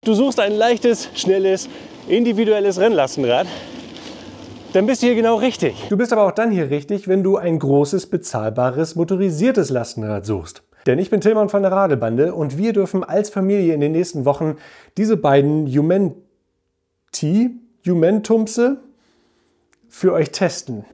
Du suchst ein leichtes, schnelles, individuelles Rennlastenrad, dann bist du hier genau richtig. Du bist aber auch dann hier richtig, wenn du ein großes, bezahlbares, motorisiertes Lastenrad suchst. Denn ich bin Tillmann von der Radelbande und wir dürfen als Familie in den nächsten Wochen diese beiden Jumentumse für euch testen.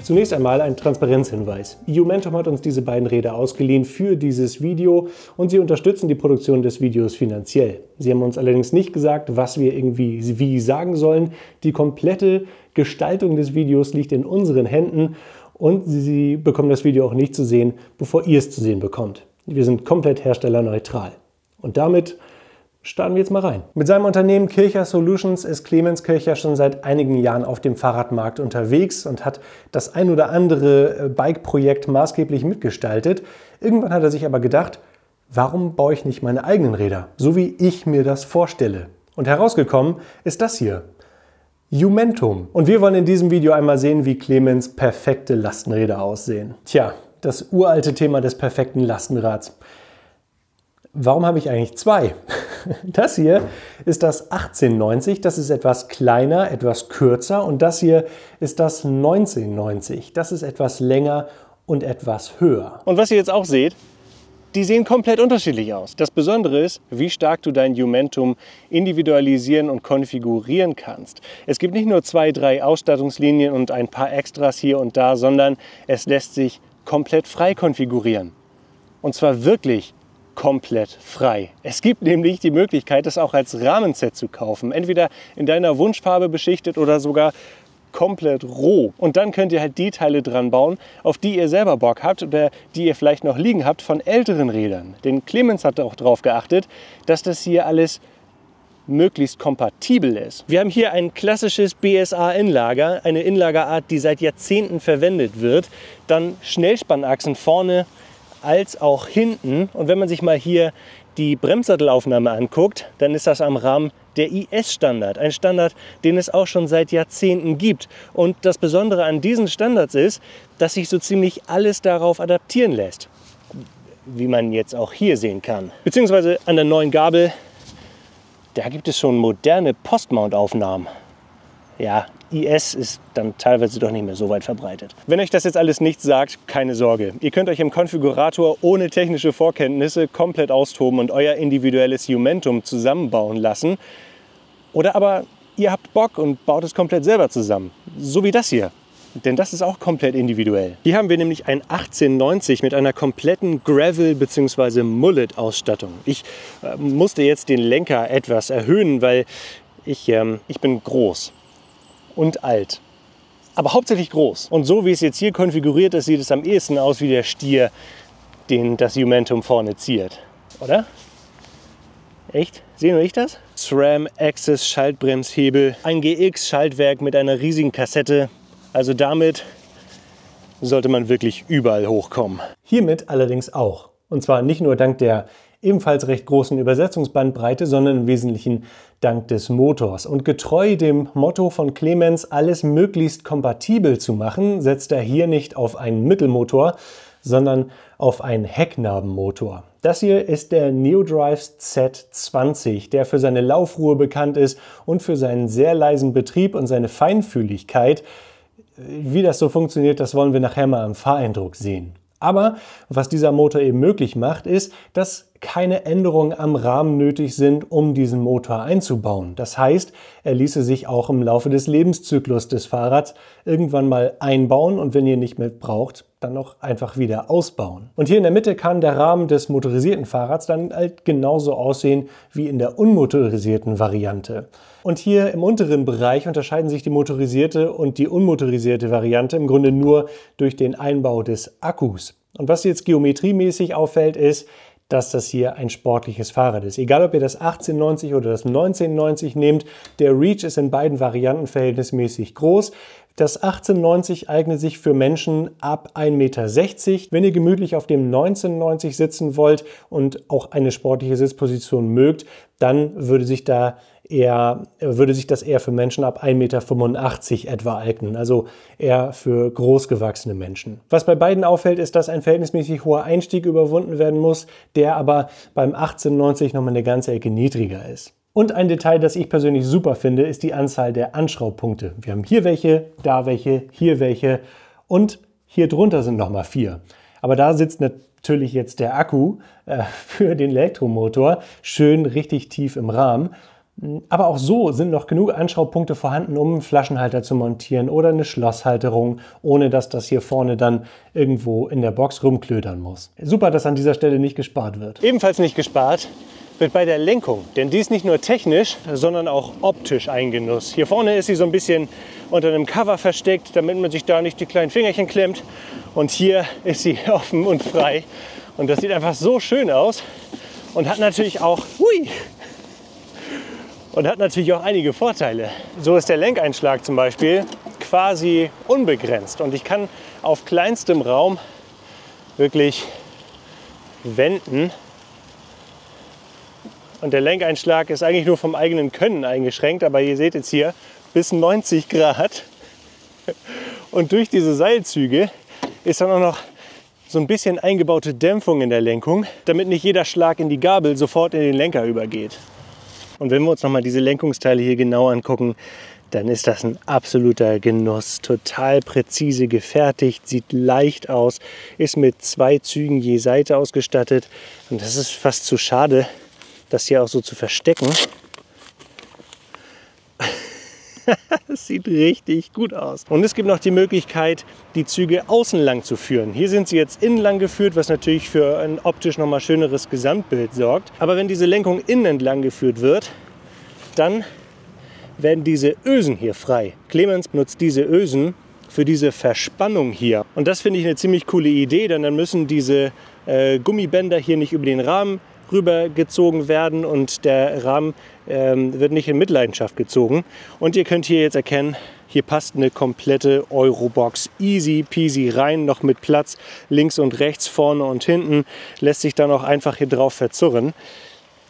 Zunächst einmal ein Transparenzhinweis. Jumentum hat uns diese beiden Räder ausgeliehen für dieses Video und sie unterstützen die Produktion des Videos finanziell. Sie haben uns allerdings nicht gesagt, was wir irgendwie wie sagen sollen. Die komplette Gestaltung des Videos liegt in unseren Händen und Sie bekommen das Video auch nicht zu sehen, bevor ihr es zu sehen bekommt. Wir sind komplett herstellerneutral. Und damit starten wir jetzt mal rein. Mit seinem Unternehmen Kircher Solutions ist Clemens Kircher schon seit einigen Jahren auf dem Fahrradmarkt unterwegs und hat das ein oder andere Bike-Projekt maßgeblich mitgestaltet. Irgendwann hat er sich aber gedacht, warum baue ich nicht meine eigenen Räder, so wie ich mir das vorstelle? Und herausgekommen ist das hier. Jumentum. Und wir wollen in diesem Video einmal sehen, wie Clemens perfekte Lastenräder aussehen. Tja, das uralte Thema des perfekten Lastenrads. Warum habe ich eigentlich zwei? Das hier ist das 1890, das ist etwas kleiner, etwas kürzer und das hier ist das 1990, das ist etwas länger und etwas höher. Und was ihr jetzt auch seht, die sehen komplett unterschiedlich aus. Das Besondere ist, wie stark du dein Jumentum individualisieren und konfigurieren kannst. Es gibt nicht nur 2, 3 Ausstattungslinien und ein paar Extras hier und da, sondern es lässt sich komplett frei konfigurieren. Und zwar wirklich komplett frei. Es gibt nämlich die Möglichkeit, das auch als Rahmenset zu kaufen. Entweder in deiner Wunschfarbe beschichtet oder sogar komplett roh. Und dann könnt ihr halt die Teile dran bauen, auf die ihr selber Bock habt oder die ihr vielleicht noch liegen habt von älteren Rädern. Denn Clemens hat auch darauf geachtet, dass das hier alles möglichst kompatibel ist. Wir haben hier ein klassisches BSA-Inlager, eine Inlagerart, die seit Jahrzehnten verwendet wird. Dann Schnellspannachsen vorne als auch hinten. Und wenn man sich mal hier die Bremssattelaufnahme anguckt, dann ist das am Rahmen der IS-Standard. Ein Standard, den es auch schon seit Jahrzehnten gibt. Und das Besondere an diesen Standards ist, dass sich so ziemlich alles darauf adaptieren lässt. Wie man jetzt auch hier sehen kann. Beziehungsweise an der neuen Gabel, da gibt es schon moderne Postmount-Aufnahmen. Ja, IS ist dann teilweise doch nicht mehr so weit verbreitet. Wenn euch das jetzt alles nichts sagt, keine Sorge. Ihr könnt euch im Konfigurator ohne technische Vorkenntnisse komplett austoben und euer individuelles Jumentum zusammenbauen lassen. Oder aber ihr habt Bock und baut es komplett selber zusammen. So wie das hier. Denn das ist auch komplett individuell. Hier haben wir nämlich ein 1890 mit einer kompletten Gravel- bzw. Mullet-Ausstattung. Ich musste jetzt den Lenker etwas erhöhen, weil ich bin groß und alt, aber hauptsächlich groß. Und so wie es jetzt hier konfiguriert ist, sieht es am ehesten aus wie der Stier, den das Jumentum vorne ziert. Oder? Echt? Sehe nur ich das? SRAM Access Schaltbremshebel, ein GX-Schaltwerk mit einer riesigen Kassette. Also damit sollte man wirklich überall hochkommen. Hiermit allerdings auch. Und zwar nicht nur dank der ebenfalls recht großen Übersetzungsbandbreite, sondern im Wesentlichen dank des Motors. Und getreu dem Motto von Clemens, alles möglichst kompatibel zu machen, setzt er hier nicht auf einen Mittelmotor, sondern auf einen Hecknabenmotor. Das hier ist der Neodrive Z20, der für seine Laufruhe bekannt ist und für seinen sehr leisen Betrieb und seine Feinfühligkeit. Wie das so funktioniert, das wollen wir nachher mal am Fahreindruck sehen. Aber was dieser Motor eben möglich macht, ist, dass keine Änderungen am Rahmen nötig sind, um diesen Motor einzubauen. Das heißt, er ließe sich auch im Laufe des Lebenszyklus des Fahrrads irgendwann mal einbauen und wenn ihr nicht mehr braucht, dann auch einfach wieder ausbauen. Und hier in der Mitte kann der Rahmen des motorisierten Fahrrads dann halt genauso aussehen wie in der unmotorisierten Variante. Und hier im unteren Bereich unterscheiden sich die motorisierte und die unmotorisierte Variante im Grunde nur durch den Einbau des Akkus. Und was jetzt geometriemäßig auffällt, ist, dass das hier ein sportliches Fahrrad ist. Egal, ob ihr das 1890 oder das 1990 nehmt, der Reach ist in beiden Varianten verhältnismäßig groß. Das 1890 eignet sich für Menschen ab 1,60 Meter. Wenn ihr gemütlich auf dem 1990 sitzen wollt und auch eine sportliche Sitzposition mögt, dann würde sich das eher für Menschen ab 1,85 Meter etwa eignen, also eher für großgewachsene Menschen. Was bei beiden auffällt, ist, dass ein verhältnismäßig hoher Einstieg überwunden werden muss, der aber beim 1890 nochmal eine ganze Ecke niedriger ist. Und ein Detail, das ich persönlich super finde, ist die Anzahl der Anschraubpunkte. Wir haben hier welche, da welche, hier welche und hier drunter sind nochmal 4. Aber da sitzt natürlich jetzt der Akku für den Elektromotor schön richtig tief im Rahmen. Aber auch so sind noch genug Anschraubpunkte vorhanden, um einen Flaschenhalter zu montieren oder eine Schlosshalterung, ohne dass das hier vorne dann irgendwo in der Box rumklödern muss. Super, dass an dieser Stelle nicht gespart wird. Ebenfalls nicht gespart wird bei der Lenkung, denn die ist nicht nur technisch, sondern auch optisch ein Genuss. Hier vorne ist sie so ein bisschen unter einem Cover versteckt, damit man sich da nicht die kleinen Fingerchen klemmt. Und hier ist sie offen und frei. Und das sieht einfach so schön aus und hat natürlich auch, einige Vorteile. So ist der Lenkeinschlag zum Beispiel quasi unbegrenzt und ich kann auf kleinstem Raum wirklich wenden. Und der Lenkeinschlag ist eigentlich nur vom eigenen Können eingeschränkt, aber ihr seht jetzt hier bis 90 Grad. Und durch diese Seilzüge ist dann auch noch so ein bisschen eingebaute Dämpfung in der Lenkung, damit nicht jeder Schlag in die Gabel sofort in den Lenker übergeht. Und wenn wir uns nochmal diese Lenkungsteile hier genau angucken, dann ist das ein absoluter Genuss. Total präzise gefertigt, sieht leicht aus, ist mit 2 Zügen je Seite ausgestattet. Und das ist fast zu schade, das hier auch so zu verstecken. Das sieht richtig gut aus. Und es gibt noch die Möglichkeit, die Züge außen lang zu führen. Hier sind sie jetzt innen lang geführt, was natürlich für ein optisch nochmal schöneres Gesamtbild sorgt. Aber wenn diese Lenkung innen entlang geführt wird, dann werden diese Ösen hier frei. Clemens nutzt diese Ösen für diese Verspannung hier. Und das finde ich eine ziemlich coole Idee, denn dann müssen diese Gummibänder hier nicht über den Rahmen rübergezogen werden und der Rahmen wird nicht in Mitleidenschaft gezogen. Und ihr könnt hier jetzt erkennen, hier passt eine komplette Eurobox easy peasy rein, noch mit Platz links und rechts, vorne und hinten, lässt sich dann auch einfach hier drauf verzurren.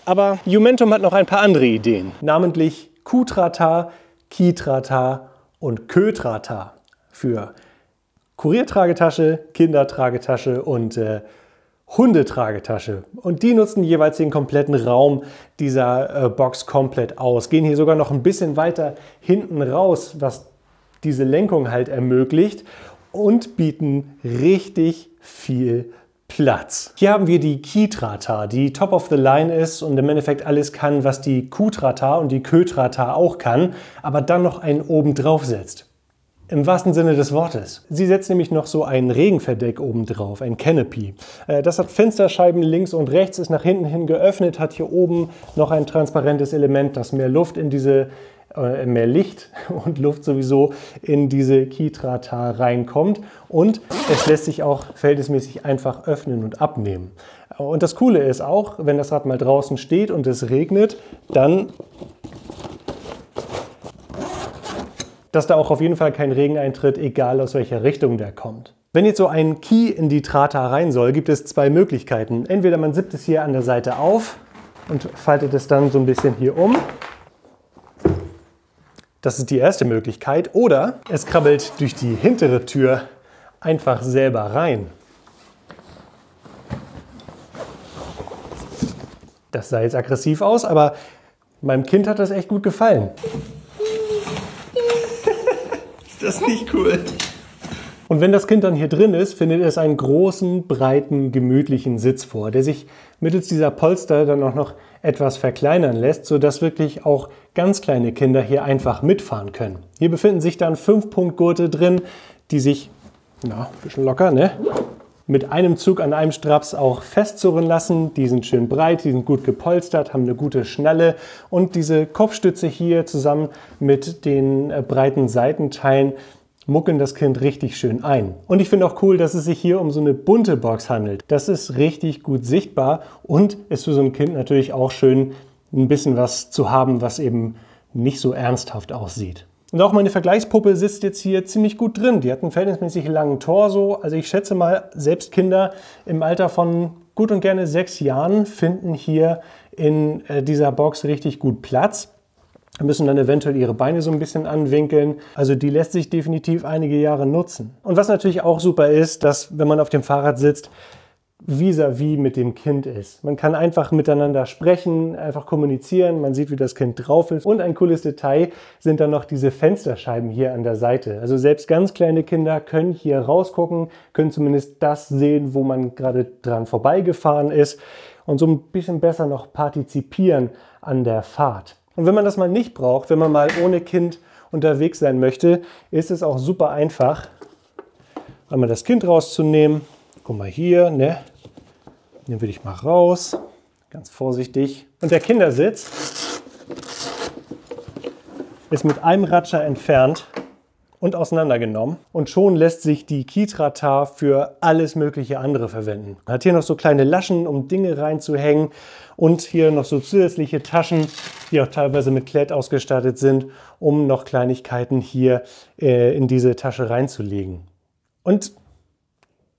Aber Umentum hat noch ein paar andere Ideen. Namentlich Q-Trata, Ki-Trata und Kö-Trata für Kuriertragetasche, Kindertragetasche und Hundetragetasche. Und die nutzen jeweils den kompletten Raum dieser Box komplett aus. Gehen hier sogar noch ein bisschen weiter hinten raus, was diese Lenkung halt ermöglicht und bieten richtig viel Platz. Hier haben wir die Ki-Trata, die top of the line ist und im Endeffekt alles kann, was die Q-Trata und die Kö-Trata auch kann, aber dann noch einen oben drauf setzt. Im wahrsten Sinne des Wortes. Sie setzt nämlich noch so ein Regenverdeck oben drauf, ein Canopy. Das hat Fensterscheiben links und rechts, ist nach hinten hin geöffnet, hat hier oben noch ein transparentes Element, das mehr Luft in diese, mehr Licht und Luft sowieso in diese Ki-Trata reinkommt. Und es lässt sich auch verhältnismäßig einfach öffnen und abnehmen. Und das Coole ist auch, wenn das Rad mal draußen steht und es regnet, dann dass da auch auf jeden Fall kein Regen eintritt, egal aus welcher Richtung der kommt. Wenn jetzt so ein Ki in die Trata rein soll, gibt es 2 Möglichkeiten. Entweder man zippt es hier an der Seite auf und faltet es dann so ein bisschen hier um. Das ist die erste Möglichkeit. Oder es krabbelt durch die hintere Tür einfach selber rein. Das sah jetzt aggressiv aus, aber meinem Kind hat das echt gut gefallen. Ist das nicht cool? Und wenn das Kind dann hier drin ist, findet es einen großen, breiten, gemütlichen Sitz vor, der sich mittels dieser Polster dann auch noch etwas verkleinern lässt, sodass wirklich auch ganz kleine Kinder hier einfach mitfahren können. Hier befinden sich dann 5-Punkt-Gurte drin, die sich, ein bisschen locker, ne? Mit einem Zug an einem Straps auch festzurren lassen. Die sind schön breit, die sind gut gepolstert, haben eine gute Schnalle und diese Kopfstütze hier zusammen mit den breiten Seitenteilen muckeln das Kind richtig schön ein. Und ich finde auch cool, dass es sich hier um so eine bunte Box handelt. Das ist richtig gut sichtbar und ist für so ein Kind natürlich auch schön, ein bisschen was zu haben, was eben nicht so ernsthaft aussieht. Und auch meine Vergleichspuppe sitzt jetzt hier ziemlich gut drin. Die hat einen verhältnismäßig langen Torso. Also ich schätze mal, selbst Kinder im Alter von gut und gerne 6 Jahren finden hier in dieser Box richtig gut Platz. Müssen dann eventuell ihre Beine so ein bisschen anwinkeln. Also die lässt sich definitiv einige Jahre nutzen. Und was natürlich auch super ist, dass wenn man auf dem Fahrrad sitzt, vis-à-vis mit dem Kind ist. Man kann einfach miteinander sprechen, einfach kommunizieren, man sieht, wie das Kind drauf ist. Und ein cooles Detail sind dann noch diese Fensterscheiben hier an der Seite. Also selbst ganz kleine Kinder können hier rausgucken, können zumindest das sehen, wo man gerade dran vorbeigefahren ist und so ein bisschen besser noch partizipieren an der Fahrt. Und wenn man das mal nicht braucht, wenn man mal ohne Kind unterwegs sein möchte, ist es auch super einfach, einmal das Kind rauszunehmen. Guck mal hier, ne? Den will ich mal raus, ganz vorsichtig. Und der Kindersitz ist mit einem Ratscher entfernt und auseinandergenommen. Und schon lässt sich die Kitratar für alles mögliche andere verwenden. Man hat hier noch so kleine Laschen, um Dinge reinzuhängen. Und hier noch so zusätzliche Taschen, die auch teilweise mit Klett ausgestattet sind, um noch Kleinigkeiten hier in diese Tasche reinzulegen. Und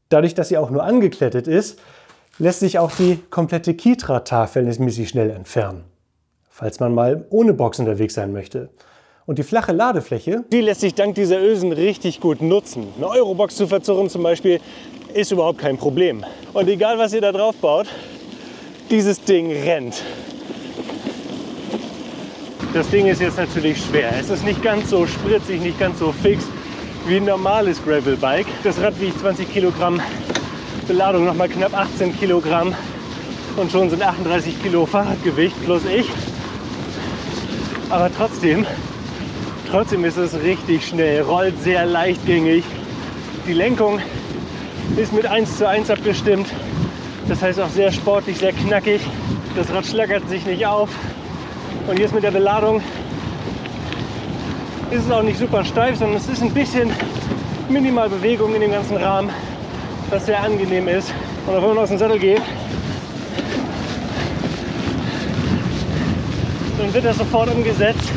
dadurch, dass sie auch nur angeklettet ist, lässt sich auch die komplette Kitratar verhältnismäßig schnell entfernen, falls man mal ohne Box unterwegs sein möchte. Und die flache Ladefläche, die lässt sich dank dieser Ösen richtig gut nutzen. Eine Eurobox zu verzurren zum Beispiel ist überhaupt kein Problem. Und egal, was ihr da drauf baut, dieses Ding rennt. Das Ding ist jetzt natürlich schwer. Es ist nicht ganz so spritzig, nicht ganz so fix wie ein normales Gravelbike. Das Rad wiegt 20 Kilogramm, Beladung nochmal knapp 18 Kilogramm und schon sind 38 Kilo Fahrradgewicht plus ich. Aber trotzdem ist es richtig schnell, rollt sehr leichtgängig. Die Lenkung ist mit 1:1 abgestimmt. Das heißt auch sehr sportlich, sehr knackig. Das Rad schlackert sich nicht auf. Und jetzt mit der Beladung ist es auch nicht super steif, sondern es ist ein bisschen minimal Bewegung in dem ganzen Rahmen, was sehr angenehm ist. Und auch wenn man aus dem Sattel geht, dann wird das sofort umgesetzt.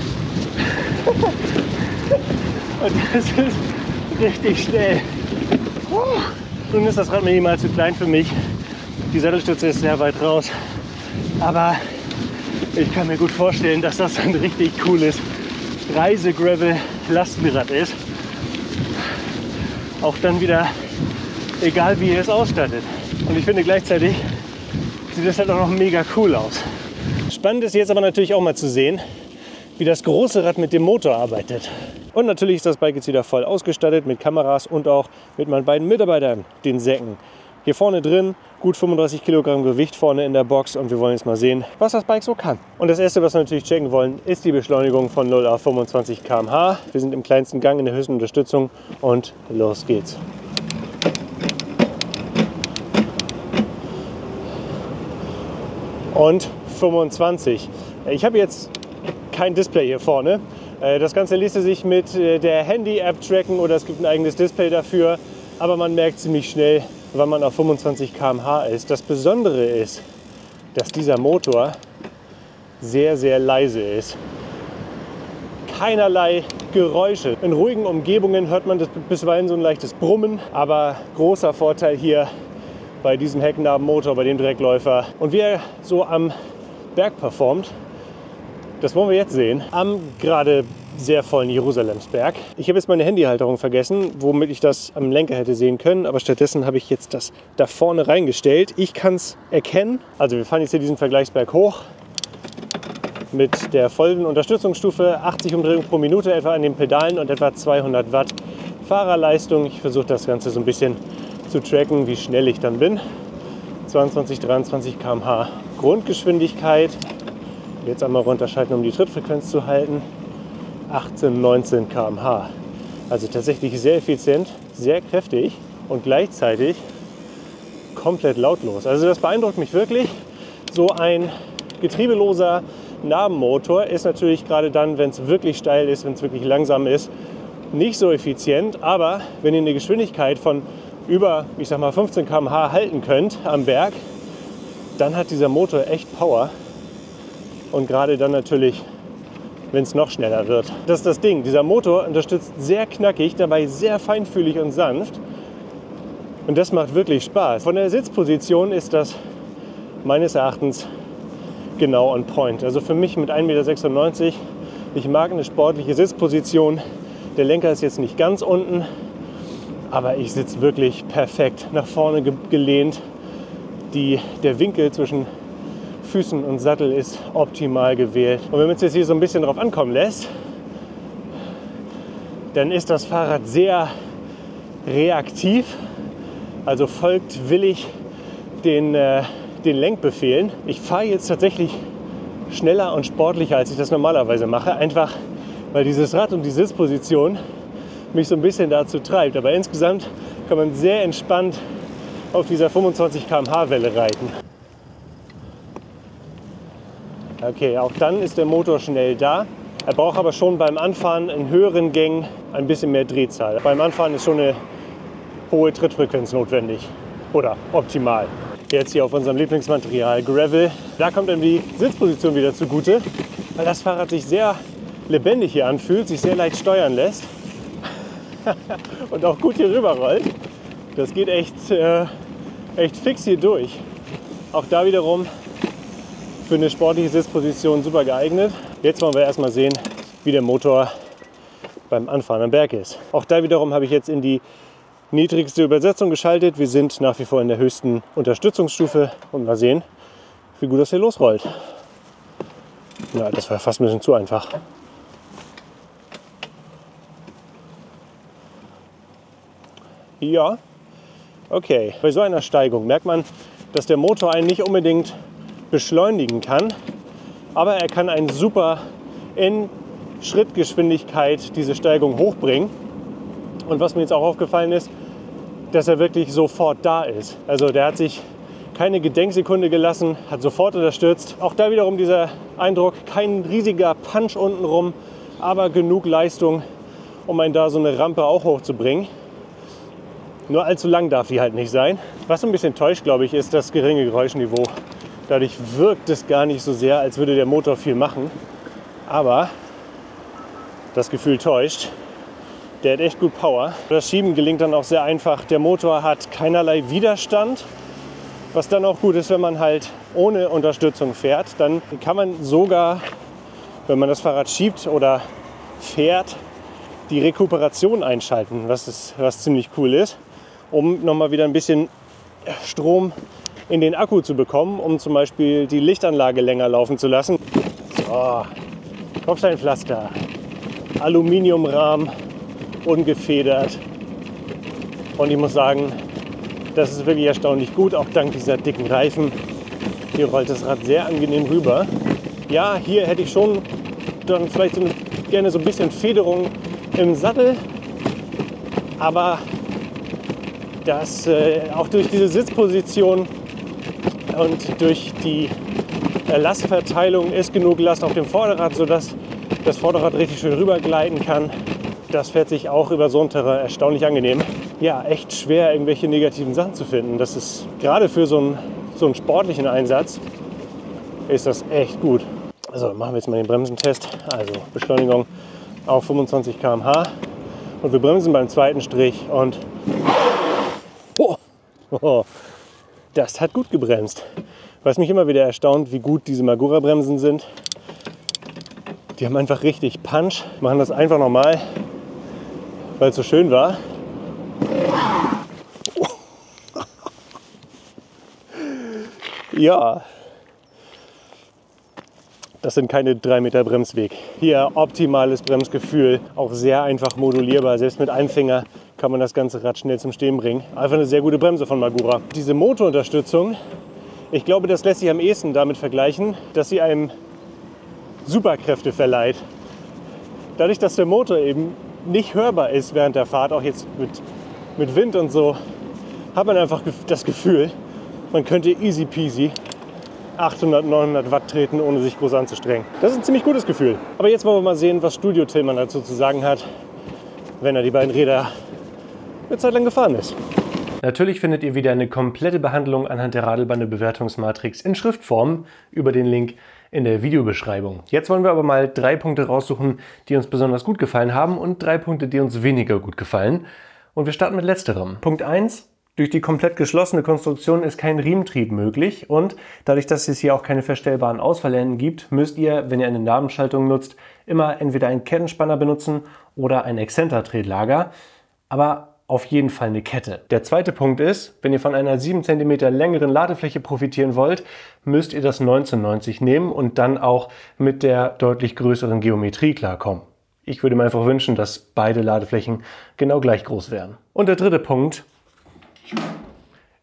Und das ist richtig schnell. Nun ist das Rad minimal zu klein für mich. Die Sattelstütze ist sehr weit raus. Aber ich kann mir gut vorstellen, dass das ein richtig cooles Reise-Gravel-Lastenrad ist. Auch dann wieder egal, wie ihr es ausstattet. Und ich finde gleichzeitig sieht das halt auch noch mega cool aus. Spannend ist jetzt aber natürlich auch mal zu sehen, wie das große Rad mit dem Motor arbeitet. Und natürlich ist das Bike jetzt wieder voll ausgestattet mit Kameras und auch mit meinen beiden Mitarbeitern, den Säcken. Hier vorne drin gut 35 Kilogramm Gewicht vorne in der Box und wir wollen jetzt mal sehen, was das Bike so kann. Und das erste, was wir natürlich checken wollen, ist die Beschleunigung von 0 auf 25 km/h. Wir sind im kleinsten Gang in der höchsten Unterstützung und los geht's. Und 25. Ich habe jetzt kein Display hier vorne. Das Ganze ließe sich mit der Handy-App tracken oder es gibt ein eigenes Display dafür. Aber man merkt ziemlich schnell, wann man auf 25 km/h ist. Das Besondere ist, dass dieser Motor sehr, sehr leise ist. Keinerlei Geräusche. In ruhigen Umgebungen hört man bisweilen so ein leichtes Brummen. Aber großer Vorteil hier bei diesem Hecknabenmotor, bei dem Direktläufer. Und wie er so am Berg performt, das wollen wir jetzt sehen. Am gerade sehr vollen Jerusalemsberg. Ich habe jetzt meine Handyhalterung vergessen, womit ich das am Lenker hätte sehen können, aber stattdessen habe ich jetzt das da vorne reingestellt. Ich kann es erkennen. Also wir fahren jetzt hier diesen Vergleichsberg hoch mit der vollen Unterstützungsstufe, 80 Umdrehungen pro Minute etwa an den Pedalen und etwa 200 Watt Fahrerleistung. Ich versuche das Ganze so ein bisschen zu tracken, wie schnell ich dann bin. 22, 23 km/h Grundgeschwindigkeit. Jetzt einmal runterschalten, um die Trittfrequenz zu halten. 18, 19 km/h. Also tatsächlich sehr effizient, sehr kräftig und gleichzeitig komplett lautlos. Also das beeindruckt mich wirklich. So ein getriebeloser Nabenmotor ist natürlich gerade dann, wenn es wirklich steil ist, wenn es wirklich langsam ist, nicht so effizient. Aber wenn ihr eine Geschwindigkeit von über, ich sag mal, 15 km/h halten könnt am Berg, dann hat dieser Motor echt Power. Und gerade dann natürlich, wenn es noch schneller wird. Das ist das Ding. Dieser Motor unterstützt sehr knackig, dabei sehr feinfühlig und sanft. Und das macht wirklich Spaß. Von der Sitzposition ist das meines Erachtens genau on point. Also für mich mit 1,96 m, ich mag eine sportliche Sitzposition. Der Lenker ist jetzt nicht ganz unten, aber ich sitze wirklich perfekt nach vorne gelehnt. Der Winkel zwischen Füßen und Sattel ist optimal gewählt. Und wenn man es jetzt hier so ein bisschen drauf ankommen lässt, dann ist das Fahrrad sehr reaktiv, also folgt willig den Lenkbefehlen. Ich fahre jetzt tatsächlich schneller und sportlicher, als ich das normalerweise mache, einfach weil dieses Rad und die Sitzposition mich so ein bisschen dazu treibt. Aber insgesamt kann man sehr entspannt auf dieser 25 km/h Welle reiten. Okay, auch dann ist der Motor schnell da. Er braucht aber schon beim Anfahren in höheren Gängen ein bisschen mehr Drehzahl. Beim Anfahren ist schon eine hohe Trittfrequenz notwendig oder optimal. Jetzt hier auf unserem Lieblingsmaterial Gravel. Da kommt dann die Sitzposition wieder zugute, weil das Fahrrad sich sehr lebendig hier anfühlt, sich sehr leicht steuern lässt und auch gut hier rüber rollt. Das geht echt fix hier durch. Auch da wiederum für eine sportliche Sitzposition super geeignet. Jetzt wollen wir erstmal sehen, wie der Motor beim Anfahren am Berg ist. Auch da wiederum habe ich jetzt in die niedrigste Übersetzung geschaltet. Wir sind nach wie vor in der höchsten Unterstützungsstufe und mal sehen, wie gut das hier losrollt. Na, das war fast ein bisschen zu einfach. Ja, okay. Bei so einer Steigung merkt man, dass der Motor einen nicht unbedingt beschleunigen kann, aber er kann einen super in Schrittgeschwindigkeit diese Steigung hochbringen. Und was mir jetzt auch aufgefallen ist, dass er wirklich sofort da ist. Also der hat sich keine Gedenksekunde gelassen, hat sofort unterstützt. Auch da wiederum dieser Eindruck, kein riesiger Punch untenrum, aber genug Leistung, um einen da so eine Rampe auch hochzubringen. Nur allzu lang darf die halt nicht sein. Was so ein bisschen täuscht, glaube ich, ist das geringe Geräuschniveau. Dadurch wirkt es gar nicht so sehr, als würde der Motor viel machen. Aber das Gefühl täuscht. Der hat echt gut Power. Das Schieben gelingt dann auch sehr einfach. Der Motor hat keinerlei Widerstand. Was dann auch gut ist, wenn man halt ohne Unterstützung fährt. Dann kann man sogar, wenn man das Fahrrad schiebt oder fährt, die Rekuperation einschalten, was ziemlich cool ist, um nochmal wieder ein bisschen Strom in den Akku zu bekommen, um zum Beispiel die Lichtanlage länger laufen zu lassen. So, Kopfsteinpflaster, Aluminiumrahmen, ungefedert. Und ich muss sagen, das ist wirklich erstaunlich gut, auch dank dieser dicken Reifen. Hier rollt das Rad sehr angenehm rüber. Ja, hier hätte ich schon dann vielleicht gerne so ein bisschen Federung im Sattel, aber das auch durch diese Sitzposition und durch die Lastverteilung ist genug Last auf dem Vorderrad, sodass das Vorderrad richtig schön rübergleiten kann. Das fährt sich auch über so ein Terrain erstaunlich angenehm. Ja, echt schwer, irgendwelche negativen Sachen zu finden. Das ist gerade für so einen sportlichen Einsatz ist das echt gut. Also machen wir jetzt mal den Bremsentest. Also Beschleunigung auf 25 km/h. Und wir bremsen beim zweiten Strich und das hat gut gebremst. Was mich immer wieder erstaunt, wie gut diese Magura-Bremsen sind. Die haben einfach richtig Punch. Machen das einfach nochmal, weil es so schön war. Ja, das sind keine 3 Meter Bremsweg. Hier optimales Bremsgefühl, auch sehr einfach modulierbar. Selbst mit einem Finger kann man das ganze Rad schnell zum Stehen bringen. Einfach eine sehr gute Bremse von Magura. Diese Motorunterstützung, ich glaube, das lässt sich am ehesten damit vergleichen, dass sie einem Superkräfte verleiht. Dadurch, dass der Motor eben nicht hörbar ist während der Fahrt, auch jetzt mit Wind und so, hat man einfach das Gefühl, man könnte easy peasy 800, 900 Watt treten, ohne sich groß anzustrengen. Das ist ein ziemlich gutes Gefühl. Aber jetzt wollen wir mal sehen, was Studio Tillmann dazu zu sagen hat, wenn er die beiden Räder eine Zeit lang gefahren ist. Natürlich findet ihr wieder eine komplette Behandlung anhand der Radlbande-Bewertungsmatrix in Schriftform über den Link in der Videobeschreibung. Jetzt wollen wir aber mal 3 Punkte raussuchen, die uns besonders gut gefallen haben und 3 Punkte, die uns weniger gut gefallen. Und wir starten mit letzterem. Punkt 1. Durch die komplett geschlossene Konstruktion ist kein Riementrieb möglich und dadurch, dass es hier auch keine verstellbaren Ausfallenden gibt, müsst ihr, wenn ihr eine Nabenschaltung nutzt, immer entweder einen Kettenspanner benutzen oder ein Exzentertretlager, aber auf jeden Fall eine Kette. Der zweite Punkt ist, wenn ihr von einer 7 cm längeren Ladefläche profitieren wollt, müsst ihr das 1990 nehmen und dann auch mit der deutlich größeren Geometrie klarkommen. Ich würde mir einfach wünschen, dass beide Ladeflächen genau gleich groß wären. Und der dritte Punkt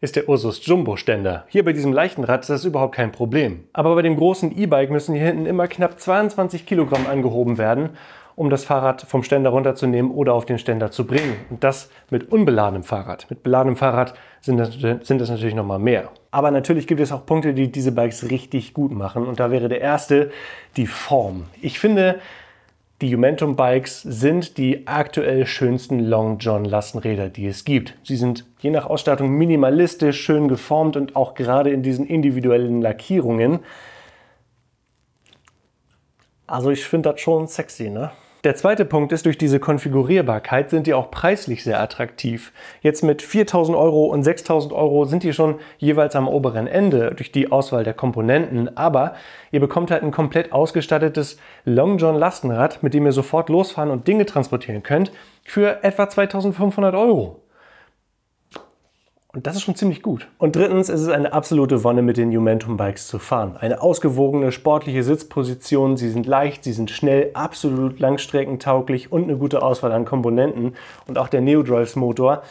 ist der Ursus Jumbo Ständer. Hier bei diesem leichten Rad ist das überhaupt kein Problem. Aber bei dem großen E-Bike müssen hier hinten immer knapp 22 Kilogramm angehoben werden, um das Fahrrad vom Ständer runterzunehmen oder auf den Ständer zu bringen. Und das mit unbeladenem Fahrrad. Mit beladenem Fahrrad sind das natürlich noch mal mehr. Aber natürlich gibt es auch Punkte, die diese Bikes richtig gut machen. Und da wäre der erste die Form. Ich finde, die Umentum Bikes sind die aktuell schönsten Long John Lastenräder, die es gibt. Sie sind je nach Ausstattung minimalistisch, schön geformt und auch gerade in diesen individuellen Lackierungen. Also ich finde das schon sexy, ne? Der zweite Punkt ist, durch diese Konfigurierbarkeit sind die auch preislich sehr attraktiv. Jetzt mit 4.000 Euro und 6.000 Euro sind die schon jeweils am oberen Ende durch die Auswahl der Komponenten, aber ihr bekommt halt ein komplett ausgestattetes Long John Lastenrad, mit dem ihr sofort losfahren und Dinge transportieren könnt, für etwa 2.500 Euro. Und das ist schon ziemlich gut. Und drittens ist es eine absolute Wonne, mit den Umentum Bikes zu fahren. Eine ausgewogene, sportliche Sitzposition, sie sind leicht, sie sind schnell, absolut langstreckentauglich und eine gute Auswahl an Komponenten. Und auch der Neodrives Motor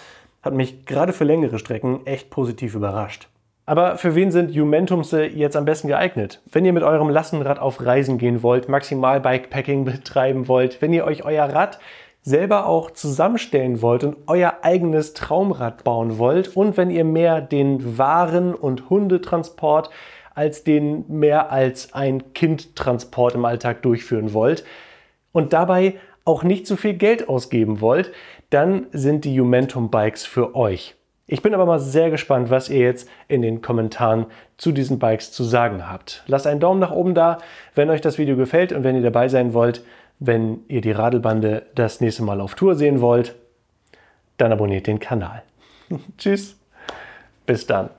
hat mich gerade für längere Strecken echt positiv überrascht. Aber für wen sind Umentums jetzt am besten geeignet? Wenn ihr mit eurem Lastenrad auf Reisen gehen wollt, maximal Bikepacking betreiben wollt, wenn ihr euch euer Rad selber auch zusammenstellen wollt und euer eigenes Traumrad bauen wollt und wenn ihr mehr den Waren- und Hundetransport als den mehr als ein Kindtransport im Alltag durchführen wollt und dabei auch nicht zu viel Geld ausgeben wollt, dann sind die Umentum Bikes für euch. Ich bin aber mal sehr gespannt, was ihr jetzt in den Kommentaren zu diesen Bikes zu sagen habt. Lasst einen Daumen nach oben da, wenn euch das Video gefällt und wenn ihr dabei sein wollt. Wenn ihr die Radlbande das nächste Mal auf Tour sehen wollt, dann abonniert den Kanal. Tschüss, bis dann.